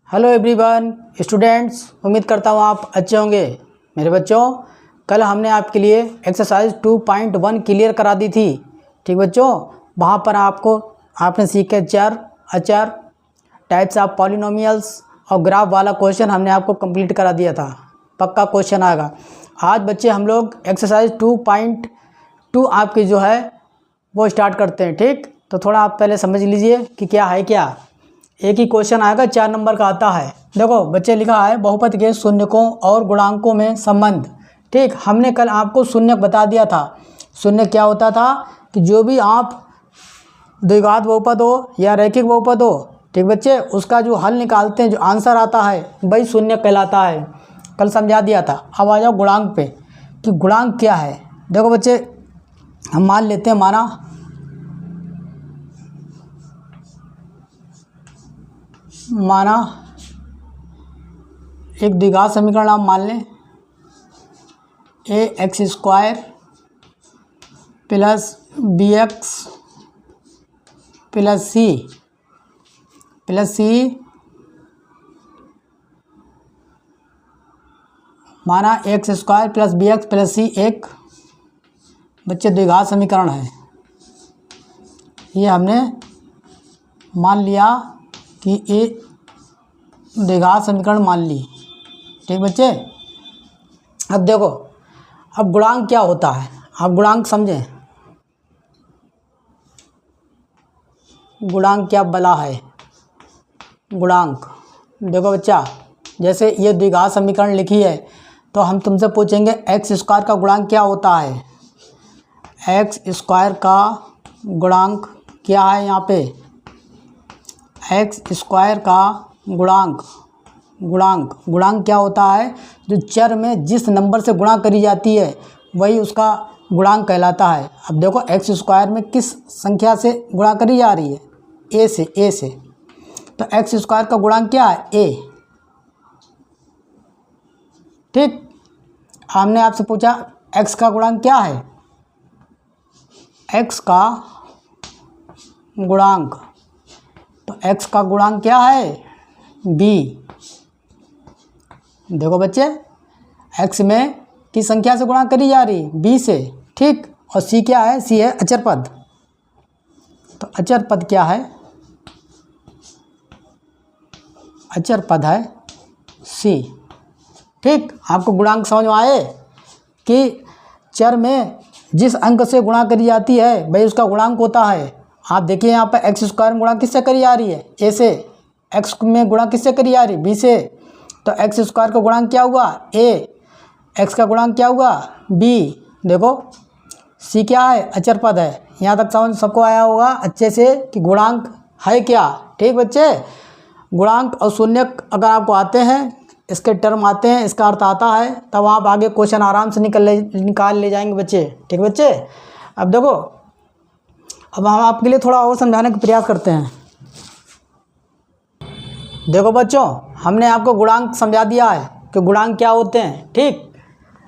Hello everyone students, उम्मीद करता हूँ आप अच्छे होंगे। मेरे बच्चों, कल हमने आपके लिए एक्सरसाइज 2.1 क्लियर करा दी थी। ठीक बच्चों, वहाँ पर आपने सीखे चर, अचर, टाइप्स ऑफ पॉलिनोमियल्स और ग्राफ वाला क्वेश्चन हमने आपको कंप्लीट करा दिया था। पक्का क्वेश्चन आएगा। आज बच्चे हम लोग एक्सरसाइज 2.2 आपकी जो है वो स्टार्ट करते हैं। ठीक, तो थोड़ा आप पहले समझ लीजिए कि क्या है। क्या एक ही क्वेश्चन आएगा, 4 नंबर का आता है। देखो बच्चे, लिखा है बहुपद के शून्यकों और गुणांकों में संबंध। ठीक, हमने कल आपको शून्यक बता दिया था। शून्य क्या होता था कि जो भी आप द्विघात बहुपद हो या रैखिक बहुपद हो, ठीक बच्चे, उसका जो हल निकालते हैं, जो आंसर आता है, वही शून्यक कहलाता है। कल समझा दिया था। अब आ जाओ गुणांक पे कि गुणांक क्या है। देखो बच्चे, हम मान लेते हैं, माना एक द्विघात समीकरण आप मान लें, ax² plus bx plus c माना x² plus bx plus c एक बच्चे द्विघात समीकरण है। ये हमने मान लिया कि ये द्विघात समीकरण मान ली। ठीक बच्चे, अब देखो, अब गुणांक क्या होता है, आप गुणांक समझें। गुणांक क्या बला है। गुणांक देखो बच्चा, जैसे ये द्विघात समीकरण लिखी है तो हम तुमसे पूछेंगे x² का गुणांक क्या होता है। x² का गुणांक क्या है। यहाँ पे x² का गुणांक क्या होता है, जो चर में जिस नंबर से गुणा करी जाती है वही उसका गुणांक कहलाता है। अब देखो x² में किस संख्या से गुणा करी जा रही है, a से, तो x² का गुणांक क्या है, a। ठीक, हमने आपसे पूछा x का गुणांक क्या है, x का गुणांक, तो x का गुणांक क्या है, b। देखो बच्चे, x में किस संख्या से गुणा करी जा रही, b से। ठीक, और c क्या है, c है अचर पद। तो अचर पद क्या है, अचर पद है c। ठीक, आपको गुणांक समझ में आए कि चर में जिस अंक से गुणा करी जाती है वही उसका गुणांक होता है। आप देखिए यहाँ पर x² में गुणा किससे करी जा रही है, a से। x में गुणा किससे करी जा रही है, b से। तो x² का गुणांक क्या हुआ, a। x का गुणांक क्या हुआ, b। देखो c क्या है, अचर पद है। यहाँ तक समझ सबको आया होगा अच्छे से कि गुणांक है क्या। ठीक बच्चे, गुणांक और शून्यक अगर आपको आते हैं, इसके टर्म आते हैं, इसका अर्थ आता है, तब आप आगे क्वेश्चन आराम से निकाल ले जाएंगे बच्चे। ठीक बच्चे, अब देखो, अब हम आपके लिए थोड़ा और समझाने का प्रयास करते हैं। देखो बच्चों, हमने आपको गुणांक समझा दिया है कि गुणांक क्या होते हैं। ठीक,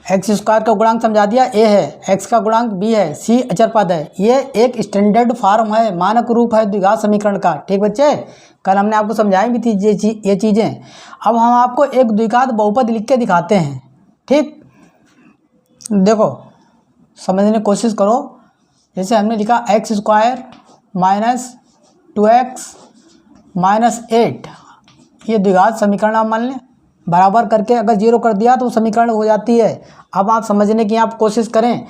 x² का गुणांक समझा दिया, a है, x का गुणांक b है, c अचर पद है। ये एक स्टैंडर्ड फॉर्म है, मानक रूप है द्विघात समीकरण का। ठीक बच्चे, कल हमने आपको समझाई भी थी ये चीज़ें। अब हम आपको एक द्विघात बहुपद लिख के दिखाते हैं। ठीक, देखो समझने की कोशिश करो। जैसे हमने लिखा x² माइनस 2x माइनस 8, ये द्विघात समीकरण आप मान लें। बराबर करके अगर 0 कर दिया तो समीकरण हो जाती है। अब आप समझने की आप कोशिश करें।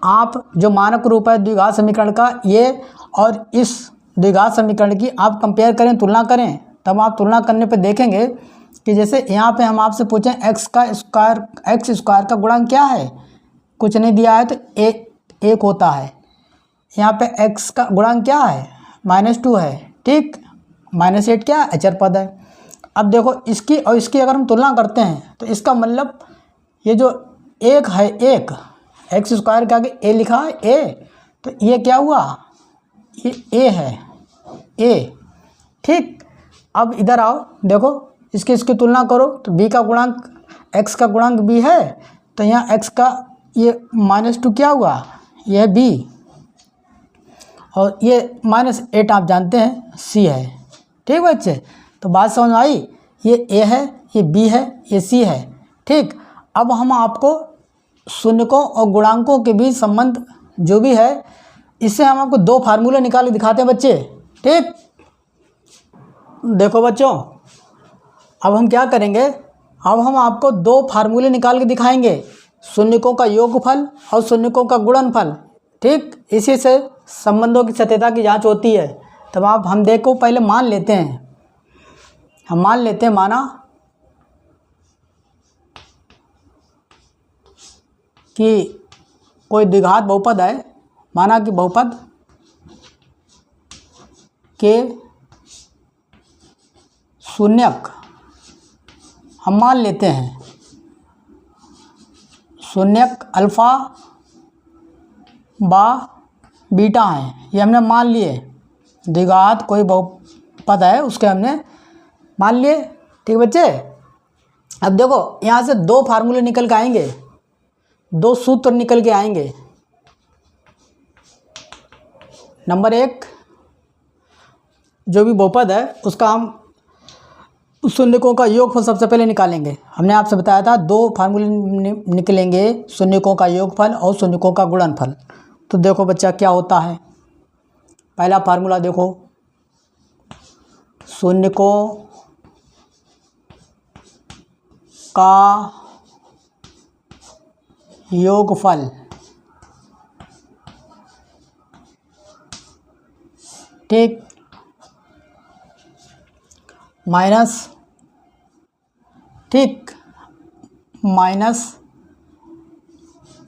आप जो मानक रूप है द्विघात समीकरण का, ये और इस द्विघात समीकरण की आप कंपेयर करें, तुलना करें, तब आप तुलना करने पे देखेंगे कि जैसे यहाँ पे हम आपसे पूछें x² का गुणांक क्या है, कुछ नहीं दिया है तो एक होता है। यहाँ पे x का गुणांक क्या है, -2 है। ठीक, -8 क्या है, अचर पद है। अब देखो इसकी और इसकी अगर हम तुलना करते हैं तो इसका मतलब ये जो एक है, एक x² के आगे a लिखा है, a, तो ये क्या हुआ, ये a है, a। ठीक, अब इधर आओ, देखो इसकी तुलना करो तो b का गुणांक, x का गुणांक b है, तो यहाँ x का ये -2 क्या हुआ, ये है b, और ये -8 आप जानते हैं c है। ठीक बच्चे, तो बात समझ आई। ये ए है, ये बी है, ये सी है। ठीक, अब हम आपको शून्यकों और गुणांकों के बीच संबंध जो भी है, इससे हम आपको दो फार्मूले निकाल के दिखाते हैं बच्चे। ठीक, देखो बच्चों, अब हम क्या करेंगे, अब हम आपको दो फार्मूले निकाल के दिखाएंगे, शून्यकों का योगफल और शून्यकों का गुणनफल। ठीक, इसी से संबंधों की सत्यता की जांच होती है। तब आप हम देखो पहले मान लेते हैं, हम मान लेते हैं, माना कि कोई द्विघात बहुपद है, माना कि बहुपद के शून्यक हम मान लेते हैं, शून्यक अल्फ़ा बा बीटा हैं, ये हमने मान लिए। द्विघात कोई बहुपद है उसके हमने मान लिए। ठीक बच्चे, अब देखो यहाँ से दो फार्मूले निकल के आएंगे, दो सूत्र निकल के आएंगे। नंबर एक, जो भी बहुपद है उसका हम शून्यकों का योगफल सबसे पहले निकालेंगे। हमने आपसे बताया था दो फार्मूले निकलेंगे, शून्यकों का योगफल और शून्यकों का गुणनफल। तो देखो बच्चा क्या होता है, पहला फार्मूला देखो, शून्यकों का योगफल ठीक माइनस, ठीक माइनस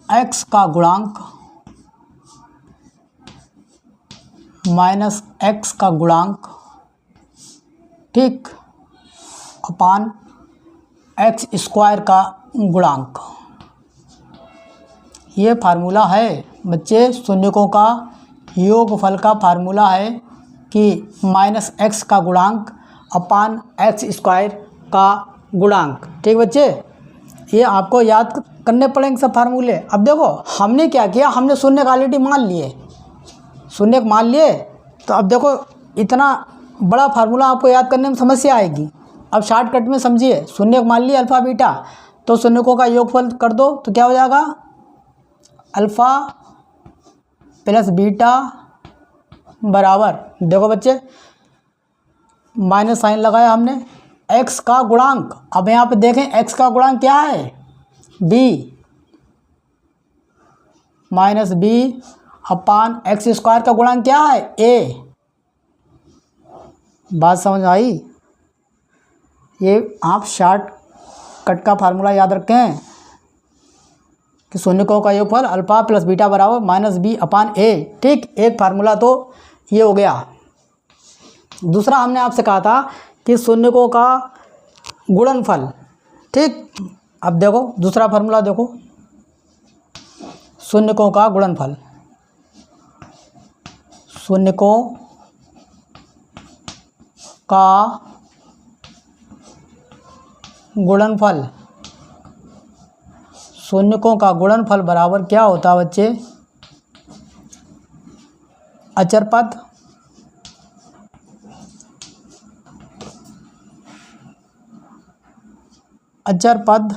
एक्स का गुणांक, माइनस एक्स का गुणांक, ठीक अपान एक्स स्क्वायर का गुणांक। ये फार्मूला है बच्चे, शून्यकों का योगफल का फार्मूला है कि माइनस एक्स का गुणांक अपान एक्स स्क्वायर का गुणांक। ठीक बच्चे, ये आपको याद करने पड़ेंगे सब फार्मूले। अब देखो हमने क्या किया, हमने शून्य का ऑलरेडी मान लिए, शून्य मान लिए। तो अब देखो इतना बड़ा फार्मूला आपको याद करने में समस्या आएगी। अब शॉर्टकट में समझिए, शून्य मान लिए अल्फ़ा बीटा, तो शून्यकों का योगफल कर दो तो क्या हो जाएगा, अल्फ़ा प्लस बीटा बराबर, देखो बच्चे माइनस साइन लगाया हमने, एक्स का गुणांक। अब यहाँ पे देखें एक्स का गुणांक क्या है, बी, माइनस बी अपान एक्स स्क्वायर का गुणांक क्या है, ए। बात समझ आई? ये आप शॉर्ट कट का फार्मूला याद रखें कि शून्यकों का योगफल अल्फ़ा प्लस बीटा बराबर माइनस बी अपान ए। ठीक, एक फार्मूला तो ये हो गया। दूसरा हमने आपसे कहा था कि शून्यकों का गुणनफल। ठीक, अब देखो दूसरा फार्मूला देखो, शून्यकों का गुणनफल, शून्यकों का गुणनफल, शून्यकों का गुणनफल बराबर क्या होता है बच्चे, अचर पद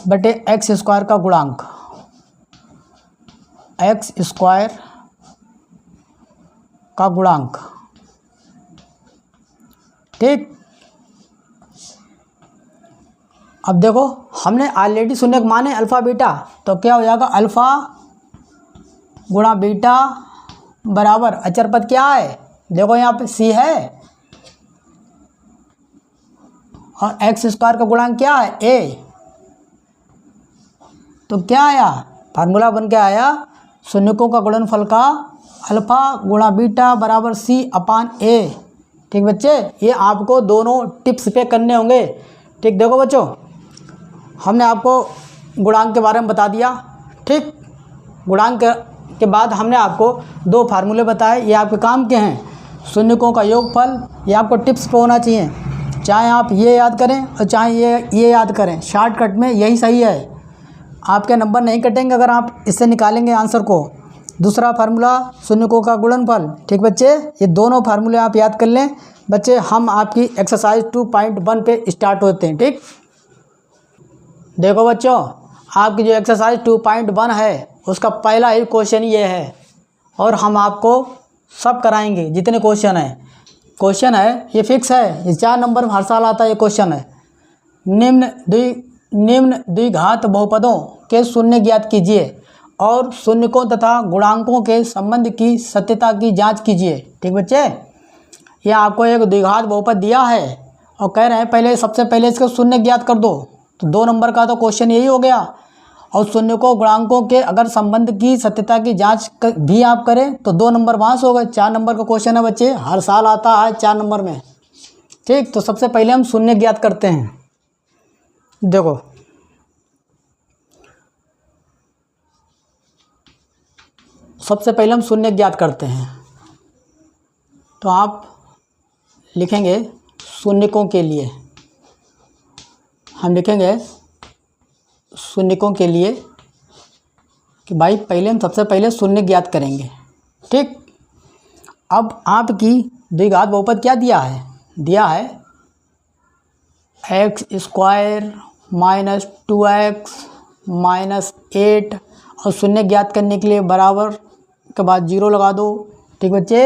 बटे एक्स स्क्वायर का गुणांक, एक्स स्क्वायर का गुणांक। ठीक, अब देखो हमने ऑलरेडी शून्य माने अल्फ़ा बीटा, तो क्या हो जाएगा, अल्फ़ा गुणा बीटा बराबर अचर पद क्या है, देखो यहाँ पे सी है और एक्स स्क्वायर का गुणांक क्या है, ए। तो क्या आया, फार्मूला बन के आया शून्यकों का गुणनफल का अल्फ़ा गुणा बीटा बराबर सी अपान ए। ठीक बच्चे, ये आपको दोनों टिप्स पे करने होंगे। ठीक, देखो बच्चों हमने आपको गुणांक के बारे में बता दिया। ठीक, गुणांक के बाद हमने आपको दो फार्मूले बताए, ये आपके काम के हैं। शून्यकों का योगफल ये आपको टिप्स पे होना चाहिए, चाहे आप ये याद करें और चाहे ये याद करें, शॉर्टकट में यही सही है। आपके नंबर नहीं कटेंगे अगर आप इससे निकालेंगे आंसर को। दूसरा फार्मूला शून्यकों का गुणनफल। ठीक बच्चे, ये दोनों फार्मूले आप याद कर लें। बच्चे हम आपकी एक्सरसाइज 2.1 पे स्टार्ट होते हैं। ठीक, देखो बच्चों, आपकी जो एक्सरसाइज 2.1 है उसका पहला ही क्वेश्चन ये है, और हम आपको सब कराएंगे जितने क्वेश्चन हैं। क्वेश्चन है ये फिक्स है, ये 4 नंबर में हर साल आता है। ये क्वेश्चन है, निम्न द्विघात बहुपदों के शून्य ज्ञात कीजिए और शून्यकों तथा गुणांकों के संबंध की सत्यता की जांच कीजिए। ठीक बच्चे, ये आपको एक द्विघात बहुपद दिया है और कह रहे हैं पहले सबसे पहले इसको शून्य ज्ञात कर दो। तो 2 नंबर का तो क्वेश्चन यही हो गया। और शून्यकों गुणांकों के अगर संबंध की सत्यता की जांच भी आप करें तो 2 नंबर वहाँ से हो गए। 4 नंबर का क्वेश्चन है बच्चे, हर साल आता है 4 नंबर में। ठीक, तो सबसे पहले हम शून्य ज्ञात करते हैं। देखो सबसे पहले हम शून्य ज्ञात करते हैं, तो आप लिखेंगे शून्यकों के लिए, हम लिखेंगे शून्यकों के लिए कि भाई पहले हम सबसे पहले शून्य ज्ञात करेंगे। ठीक, अब आपकी द्विघात बहुपद क्या दिया है? दिया है x² माइनस 2x माइनस 8 और शून्य ज्ञात करने के लिए बराबर के बाद 0 लगा दो। ठीक बच्चे,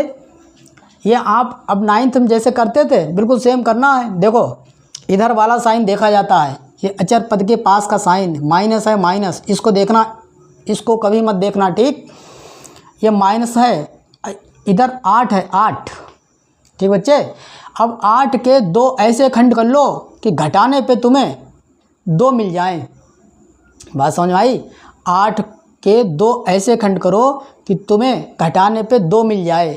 ये आप अब 9th में जैसे करते थे बिल्कुल सेम करना है। देखो इधर वाला साइन देखा जाता है, ये अचर पद के पास का साइन माइनस है, माइनस इसको देखना, इसको कभी मत देखना। ठीक, ये माइनस है, इधर 8 है, 8। ठीक बच्चे, अब 8 के 2 ऐसे खंड कर लो कि घटाने पे तुम्हें 2 मिल जाएं। बात समझ में आई? 8 के 2 ऐसे खंड करो कि तुम्हें घटाने पे 2 मिल जाए।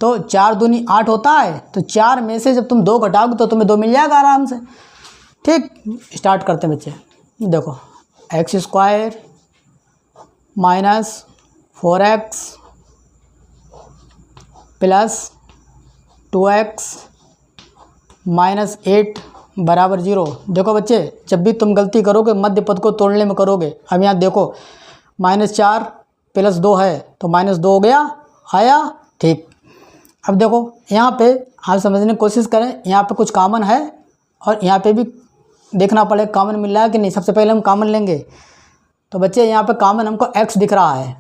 तो 4 दूनी 8 होता है, तो 4 में से जब तुम 2 घटाओगे तो तुम्हें 2 मिल जाएगा आराम से। ठीक, स्टार्ट करते हैं बच्चे। देखो x² minus 4x plus 2x minus 8 बराबर 0। देखो बच्चे, जब भी तुम गलती करोगे मध्य पद को तोड़ने में करोगे। अब यहाँ देखो -4 प्लस 2 है तो -2 हो गया, आया? ठीक, अब देखो यहाँ पे आप समझने की कोशिश करें, यहाँ पे कुछ कॉमन है और यहाँ पे भी देखना पड़ेगा कॉमन मिल रहा है कि नहीं। सबसे पहले हम कॉमन लेंगे, तो बच्चे यहाँ पे कॉमन हमको x दिख रहा है,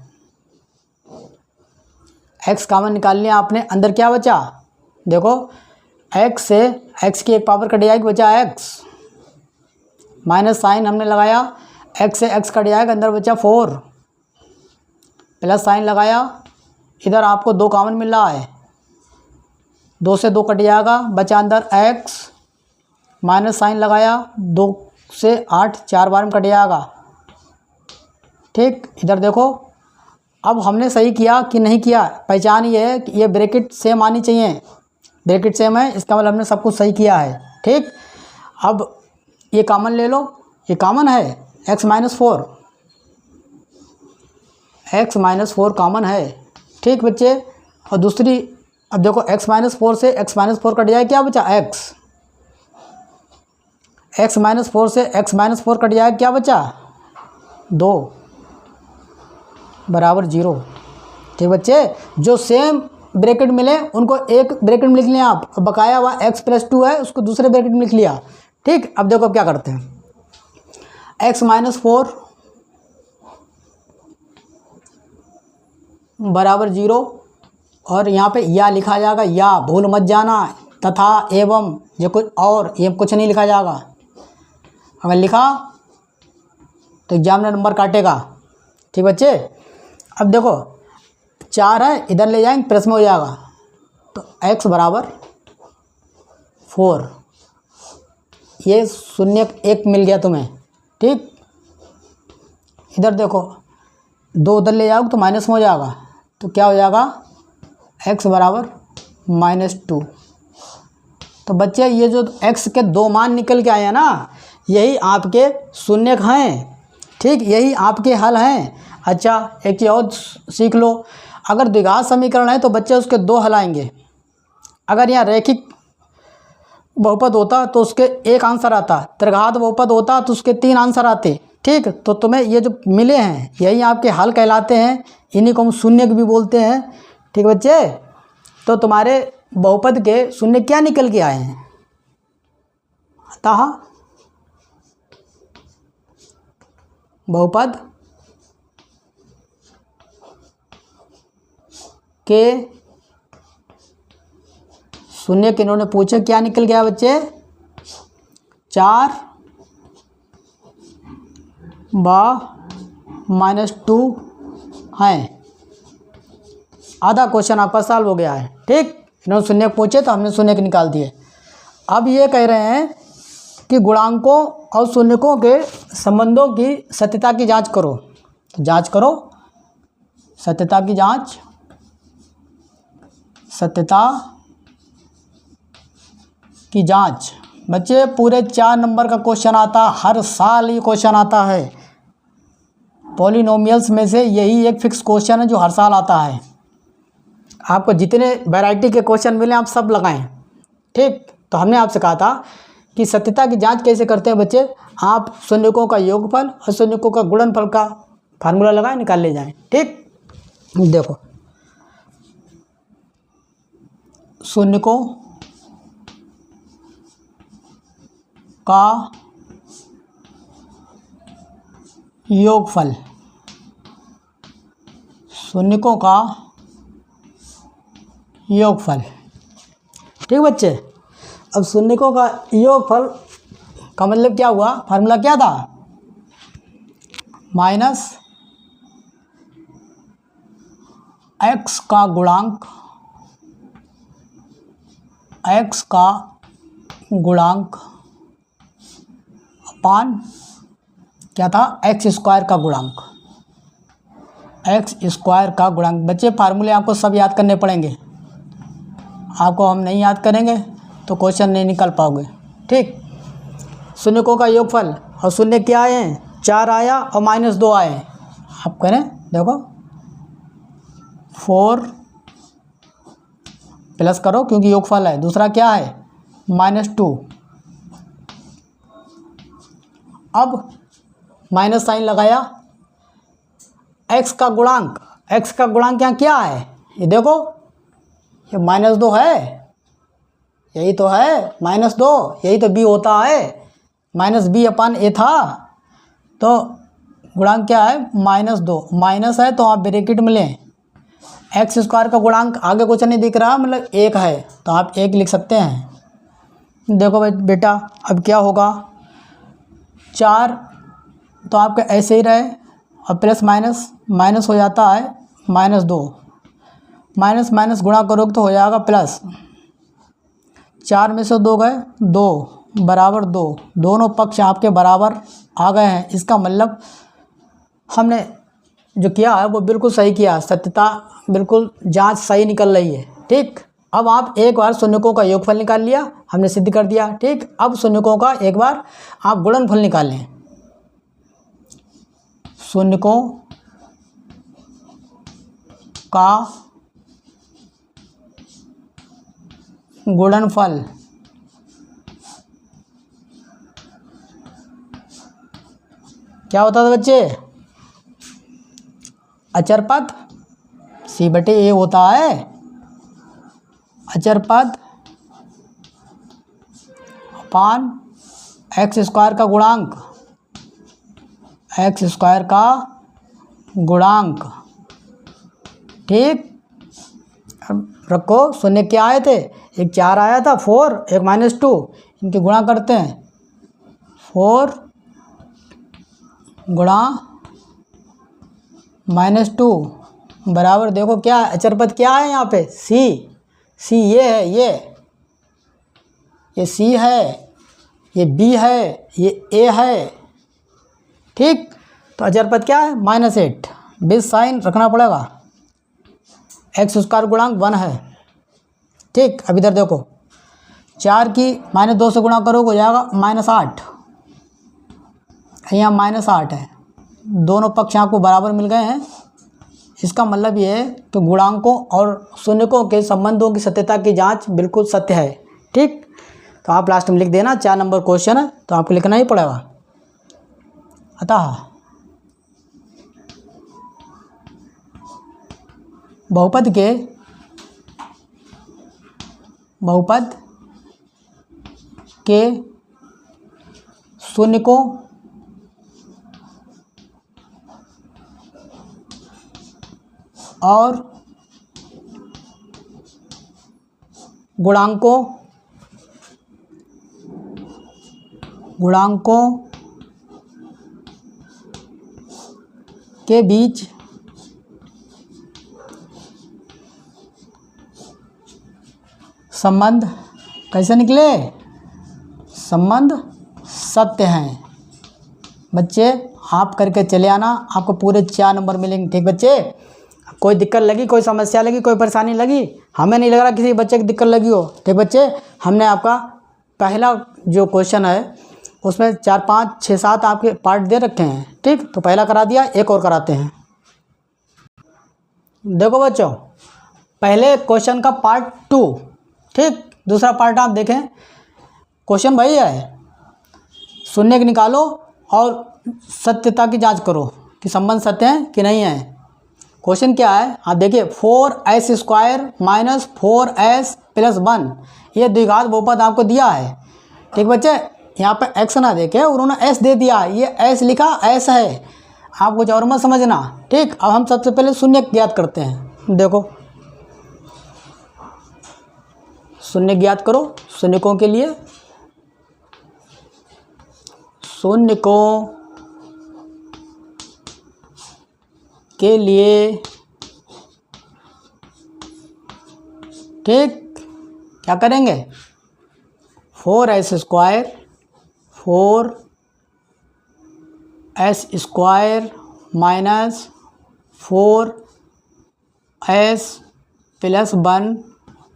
x कॉमन निकाल लिया आपने। अंदर क्या बचा? देखो x से x की एक पावर कट जाएगी, बचा x, माइनस साइन हमने लगाया, x से x कट जाएगा, अंदर बचा 4, प्लस साइन लगाया, इधर आपको 2 कॉमन मिल रहा है, 2 से 2 कट जाएगा, बचा अंदर x, माइनस साइन लगाया, 2 से 8 4 बार में कट जाएगा। ठीक, इधर देखो अब हमने सही किया कि नहीं किया, पहचान ये है कि ये ब्रैकेट सेम आनी चाहिए। ब्रैकेट सेम है, इसका मतलब हमने सब कुछ सही किया है। ठीक, अब ये कॉमन ले लो, ये कॉमन है x minus 4, x minus 4 common है। ठीक बच्चे, और दूसरी अब देखो x माइनस 4 से x माइनस 4 कट जाए, क्या बचा? x माइनस 4 से x माइनस 4 कट जाए, क्या बचा? 2 बराबर 0। ठीक बच्चे, जो सेम ब्रैकेट मिले उनको एक ब्रैकेट में लिख लिया आप, बकाया हुआ x प्लस 2 है उसको दूसरे ब्रैकेट में लिख लिया। ठीक, अब देखो क्या करते हैं, x माइनस 4 बराबर 0 और यहाँ पे या लिखा जाएगा, या भूल मत जाना, तथा एवं ये कुछ और, ये कुछ नहीं लिखा जाएगा। अगर लिखा तो एग्जामिनर नंबर काटेगा। ठीक बच्चे, अब देखो 4 है, इधर ले जाएंगे प्लस में हो जाएगा, तो x बराबर 4, ये 0 1 मिल गया तुम्हें। ठीक, इधर देखो 2 उधर ले जाओगे तो माइनस में हो जाएगा, तो क्या हो जाएगा? x बराबर -2। तो बच्चे ये जो x के 2 मान निकल के आए हैं ना, यही आपके शून्य हैं। ठीक, यही आपके हल हैं। अच्छा, एक चीज़ और सीख लो, अगर द्विघात समीकरण है तो बच्चे उसके 2 हल आएंगे। अगर यहाँ रैखिक बहुपद होता तो उसके 1 आंसर आता, त्रिघात बहुपद होता तो उसके 3 आंसर आते। ठीक, तो तुम्हें ये जो मिले हैं यही आपके हल कहलाते हैं, इन्हीं को हम शून्य भी बोलते हैं। ठीक बच्चे, तो तुम्हारे बहुपद के शून्य क्या निकल के आए हैं? अतः बहुपद के शून्य के इन्होंने पूछे क्या निकल गया बच्चे? 4 -2 हैं। आधा क्वेश्चन आपका सॉल्व हो गया है। ठीक, इन्होंने शून्य पूछे तो हमने शून्य के निकाल दिए। अब ये कह रहे हैं कि गुणांकों और शून्यकों के संबंधों की सत्यता की जांच करो। तो जांच करो, सत्यता की जांच, सत्यता की जांच। बच्चे पूरे 4 नंबर का क्वेश्चन आता है, हर साल ये क्वेश्चन आता है। पॉलिनोमियल्स में से यही एक फिक्स क्वेश्चन है जो हर साल आता है। आपको जितने वैरायटी के क्वेश्चन मिले आप सब लगाएं। ठीक, तो हमने आपसे कहा था कि सत्यता की जांच कैसे करते हैं बच्चे? आप शून्यकों का योगफल और शून्यकों का गुणनफल का फार्मूला लगाएं, निकाल ले जाएं। ठीक, देखो शून्यकों का योगफल, शून्यकों का योगफल। ठीक बच्चे, अब शून्यकों का योगफल का मतलब क्या हुआ? फार्मूला क्या था? माइनस x का गुणांक, x का गुणांक अपान क्या था? x स्क्वायर का गुणांक, x स्क्वायर का गुणांक। बच्चे फार्मूले आपको सब याद करने पड़ेंगे, आपको हम नहीं याद करेंगे तो क्वेश्चन नहीं निकाल पाओगे। ठीक, शून्यकों का योगफल और शून्य क्या आए हैं? 4 आया और -2 आए। आप करें देखो 4 प्लस करो क्योंकि योगफल है, दूसरा क्या है? -2। अब माइनस साइन लगाया, x का गुणांक, x का गुणांक यहाँ क्या है? ये देखो ये -2 है, यही तो है -2, यही तो b होता है, -b/a था। तो गुणांक क्या है? -2, माइनस है तो आप ब्रैकेट में लें। x स्क्वायर का गुणांक आगे कुछ नहीं दिख रहा, मतलब 1 है तो आप 1 लिख सकते हैं। देखो बेटा अब क्या होगा? 4 तो आपका ऐसे ही रहे और प्लस माइनस हो जाता है -2, माइनस माइनस गुणा करोगे तो हो जाएगा प्लस। 4 में से 2 गए, 2 बराबर 2, दोनों पक्ष आपके बराबर आ गए हैं। इसका मतलब हमने जो किया है वो बिल्कुल सही किया, सत्यता बिल्कुल जांच सही निकल रही है। ठीक, अब आप एक बार शून्यकों का योगफल निकाल लिया, हमने सिद्ध कर दिया। ठीक, अब शून्यकों का एक बार आप गुणनफल निकाल लें। शून्यकों का गुणनफल क्या होता था बच्चे? अचर पद c/a होता है। अचर पद अपान x स्क्वायर का गुणांक, x स्क्वायर का गुणांक। ठीक, अब रखो शून्य क्या आए थे? एक 4 आया था, 4, एक -2, इनके गुणा करते हैं। 4 गुणा -2 बराबर देखो क्या है? अचर पद क्या है यहाँ पे? c ये है, ये c है, ये b है, ये a है। ठीक, तो अचर पद क्या है? -8, बीच साइन रखना पड़ेगा। x स्क्वायर गुणांक 1 है। ठीक, अब इधर देखो 4 की -2 से गुणा करोगे हो जाएगा -8, यहाँ -8 है, दोनों पक्ष आपको बराबर मिल गए हैं। इसका मतलब ये है कि गुणांकों और शून्यकों के संबंधों की सत्यता की जांच बिल्कुल सत्य है। ठीक, तो आप लास्ट में लिख देना, 4 नंबर क्वेश्चन है तो आपको लिखना ही पड़ेगा। अतः बहुपद के शून्यकों और गुणांकों के बीच संबंध कैसे निकले? संबंध सत्य हैं। बच्चे आप करके चले आना, आपको पूरे 4 नंबर मिलेंगे। ठीक बच्चे, कोई दिक्कत लगी, कोई समस्या लगी, कोई परेशानी लगी, हमें नहीं लग रहा किसी बच्चे की दिक्कत लगी हो। ठीक बच्चे, हमने आपका पहला जो क्वेश्चन है उसमें 4, 5, 6, 7 आपके पार्ट दे रखे हैं। ठीक, तो पहला करा दिया, एक और कराते हैं। देखो बच्चों, पहले क्वेश्चन का पार्ट 2, ठीक, दूसरा पार्ट आप देखें। क्वेश्चन वही है, शून्य निकालो और सत्यता की जांच करो कि संबंध सत्य है कि नहीं है। क्वेश्चन क्या है आप देखिए, 4s² - 4s + 1, ये द्विघात बहुपद आपको दिया है। ठीक बच्चे, यहाँ पे x ना देखे, उन्होंने s दे दिया, ये s लिखा, s है, आप कुछ और मत समझना। ठीक, अब हम सबसे पहले शून्य ज्ञात करते हैं। देखो, शून्य ज्ञात करो। शून्यकों के लिए, शून्यकों के लिए, ठीक, क्या करेंगे? 4s² - 4s² + 1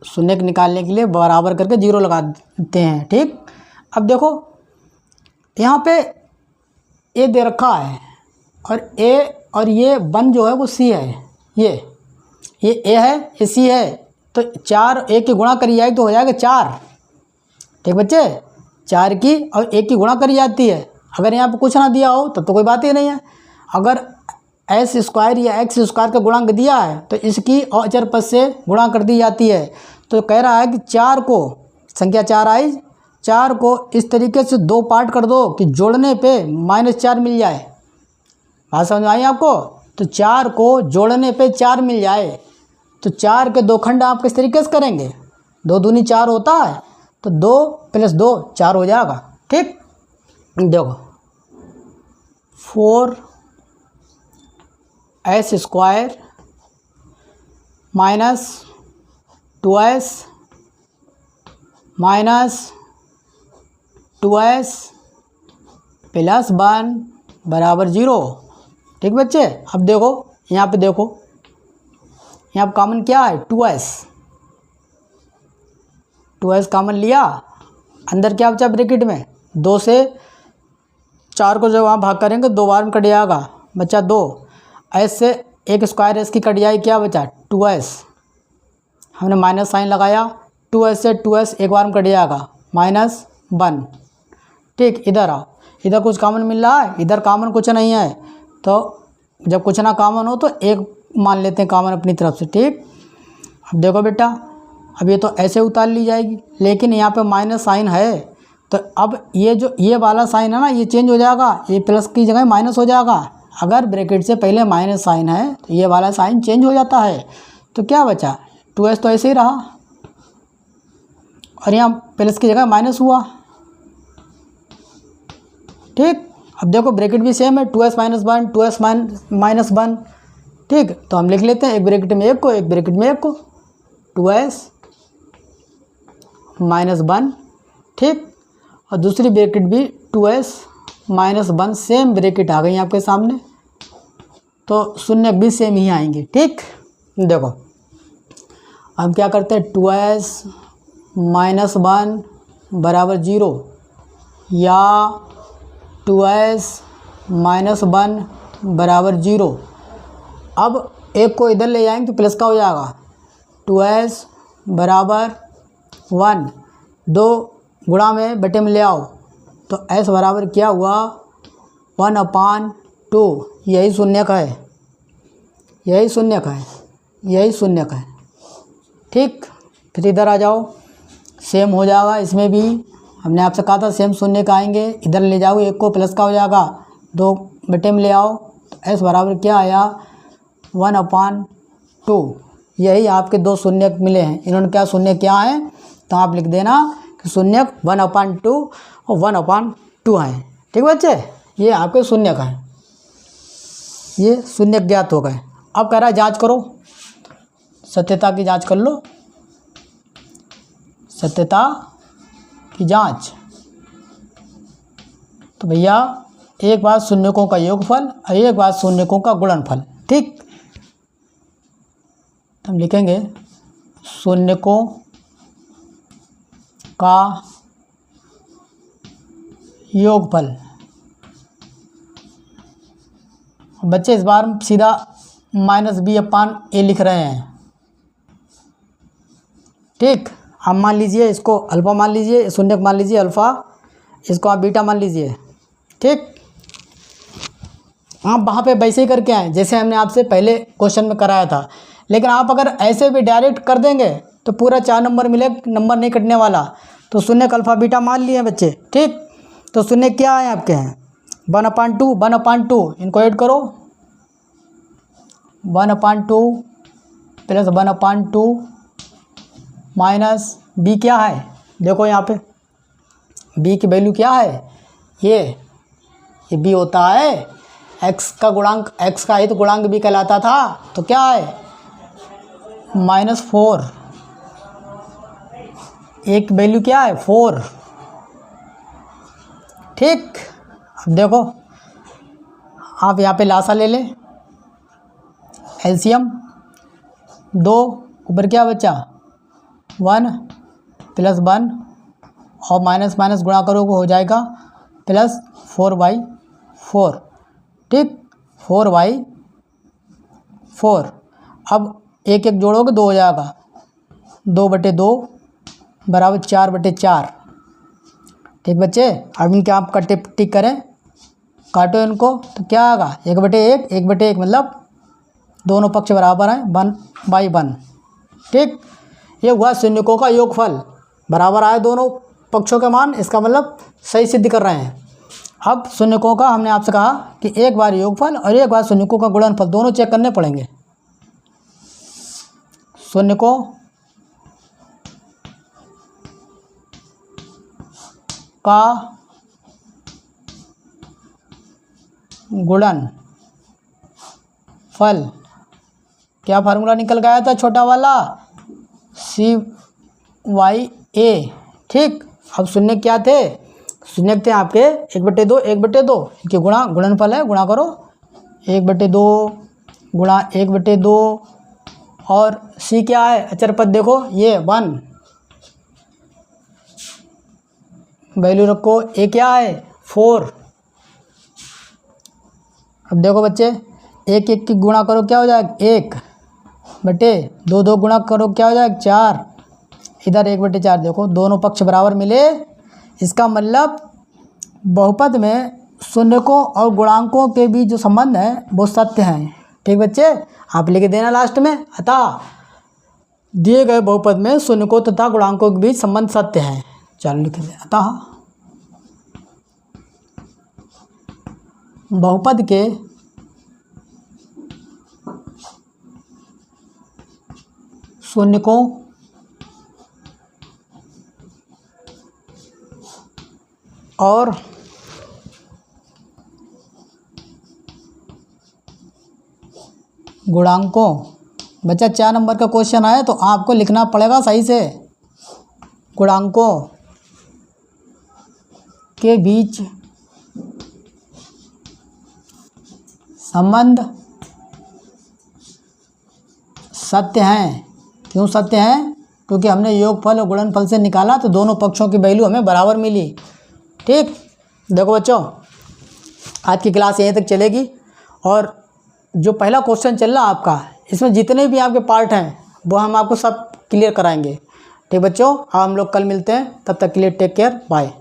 शून्य निकालने के लिए बराबर करके 0 लगा देते हैं। ठीक, अब देखो यहाँ पे a दे रखा है और a और ये 1 जो है वो c है, ये a है, ये c है, तो 4 a की गुणा करी जाएगी तो हो जाएगा 4। ठीक बच्चे, 4 की और 1 की गुणा करी जाती है। अगर यहाँ पे कुछ ना दिया हो तब तो कोई बात ही नहीं है। अगर s² या x² का गुणांक दिया है तो इसकी अचर पद से गुणा कर दी जाती है। तो कह रहा है कि 4 को, संख्या 4 आई, 4 को इस तरीके से 2 पार्ट कर दो कि जोड़ने पे -4 मिल जाए। बात समझ में आई आपको? तो 4 को जोड़ने पे 4 मिल जाए, तो 4 के 2 खंड आप किस तरीके से करेंगे? 2 दूनी 4 होता है, तो 2 + 2 4 हो जाएगा। ठीक, देखो 4s² - 2s - 2s + 1 बराबर 0। ठीक बच्चे, अब देखो यहाँ पे, देखो यहाँ पे कॉमन क्या है? 2s कॉमन लिया, अंदर क्या बचा ब्रैकेट में? 2 से 4 को जब वहाँ भाग करेंगे 2 बार में कट जाएगा, बचा 2। s से 1² s की कट जाएगी, क्या बचा? 2s। हमने माइनस साइन लगाया, 2s से 2s एक बार में कट जाएगा, -1। ठीक, इधर आओ, इधर कुछ कॉमन मिल रहा है, इधर कॉमन कुछ नहीं है, तो जब कुछ ना कॉमन हो तो 1 मान लेते हैं कॉमन अपनी तरफ से। ठीक, अब देखो बेटा, अब ये तो ऐसे उतार ली जाएगी, लेकिन यहाँ पे माइनस साइन है, तो अब ये जो ये वाला साइन है ना, ये चेंज हो जाएगा, ये प्लस की जगह माइनस हो जाएगा। अगर ब्रैकेट से पहले माइनस साइन है तो ये वाला साइन चेंज हो जाता है। तो क्या बचा? 2s तो ऐसे ही रहा, और यहाँ प्लस की जगह माइनस हुआ। ठीक, अब देखो ब्रैकेट भी सेम है, 2s - 1, 2s - 1। ठीक, तो हम लिख लेते हैं, एक ब्रैकेट में 1 को, एक ब्रैकेट में 1 को, 2s - 1। ठीक, और दूसरी ब्रैकेट भी 2s - 1, सेम ब्रैकेट आ गई आपके सामने, तो शून्य भी सेम ही आएंगे। ठीक, देखो हम क्या करते हैं, 2s - 1 बराबर 0 या 2s - 1 बराबर 0। अब 1 को इधर ले जाएंगे तो प्लस का हो जाएगा, 2s बराबर 1, 2 गुणा में बटे में ले आओ, तो s बराबर क्या हुआ? 1/2 यही शून्य का है, यही शून्य का है, यही शून्य का है। ठीक, फिर इधर आ जाओ, सेम हो जाएगा इसमें भी। हमने आपसे कहा था सेम शून्य का आएंगे, इधर ले जाओ, एक को प्लस का हो जाएगा, 2 बटे में ले आओ, तो एस बराबर क्या आया 1/2। यही आपके 2 शून्य मिले हैं। इन्होंने क्या शून्य क्या है, तो आप लिख देना कि शून्य 1/2 और 1/2 है। ठीक बच्चे, ये आपके शून्य का है, ये शून्य ज्ञात हो गए। अब कह रहा है जांच करो, सत्यता की जांच कर लो, सत्यता की जांच। तो भैया एक बार शून्यकों का योगफल और एक बार शून्यकों का गुणनफल। ठीक, हम लिखेंगे शून्यकों का योगफल। बच्चे इस बार सीधा -b/a लिख रहे हैं। ठीक, आप मान लीजिए इसको अल्फ़ा मान लीजिए, शून्य मान लीजिए अल्फ़ा, इसको आप बीटा मान लीजिए। ठीक, आप वहाँ पे वैसे ही करके आए जैसे हमने आपसे पहले क्वेश्चन में कराया था। लेकिन आप अगर ऐसे भी डायरेक्ट कर देंगे तो पूरा 4 नंबर मिले, नंबर नहीं कटने वाला। तो शून्य का अल्फ़ा बीटा मान लिए बच्चे। ठीक, तो शून्य क्या है आपके हैं 1/2, इनको ऐड करो, 1/2 प्लस 1/2 माइनस b क्या है, देखो यहाँ पे b की वैल्यू क्या है, ये b होता है x का गुणांक, x का ही तो गुणांक b कहलाता था। तो क्या है -4, एक वैल्यू क्या है 4। ठीक, अब देखो आप यहाँ पे लासा ले लें, एलसीएम 2 ऊपर क्या बचा 1 + 1 और माइनस माइनस गुणा करोगे हो जाएगा +4/4। ठीक, 4/4। अब एक एक जोड़ोगे 2 हो जाएगा, 2/2 बराबर 4/4। ठीक बच्चे, अब इनके आप कटे टिक करें, काटो इनको, तो क्या आएगा 1/1, 1/1 मतलब दोनों पक्ष बराबर हैं 1/1। ठीक, ये हुआ शून्यकों का योगफल, बराबर आए दोनों पक्षों के मान, इसका मतलब सही सिद्ध कर रहे हैं। अब शून्यकों का हमने आपसे कहा कि एक बार योगफल और एक बार शून्यकों का गुणनफल दोनों चेक करने पड़ेंगे। शून्यकों का गुणनफल, क्या फार्मूला निकल गया था छोटा वाला CYA। ठीक, अब शून्य क्या थे, शून्य थे आपके 1/2, 1/2 इनके गुणनफल है, गुणा करो 1/2 गुणा 1/2 और C क्या है अचर पद, देखो ये 1 वैल्यू रखो, A क्या है 4। अब देखो बच्चे 1 की गुणा करो क्या हो जाएगा 1/2, 2 गुणा करो क्या हो जाएगा 4, इधर 1/4। देखो दोनों पक्ष बराबर मिले, इसका मतलब बहुपद में शून्यकों और गुणांकों के बीच जो संबंध है वो सत्य हैं। ठीक बच्चे, आप लिख देना लास्ट में, अतः दिए गए बहुपद में शून्यकों तथा गुणांकों के बीच संबंध सत्य हैं। चलो लिख दें, अतः बहुपद के शून्यकों और गुणांकों, बच्चा 4 नंबर का क्वेश्चन आए तो आपको लिखना पड़ेगा सही से, गुणांकों के बीच संबंध सत्य हैं। क्यों सत्य हैं, क्योंकि हमने योगफल और गुणनफल से निकाला तो दोनों पक्षों की वैल्यू हमें बराबर मिली। ठीक, देखो बच्चों आज की क्लास यहीं तक चलेगी, और जो पहला क्वेश्चन चल रहा आपका, इसमें जितने भी आपके पार्ट हैं वो हम आपको सब क्लियर कराएंगे। ठीक बच्चों, अब हम लोग कल मिलते हैं, तब तक के लिए टेक केयर, बाय।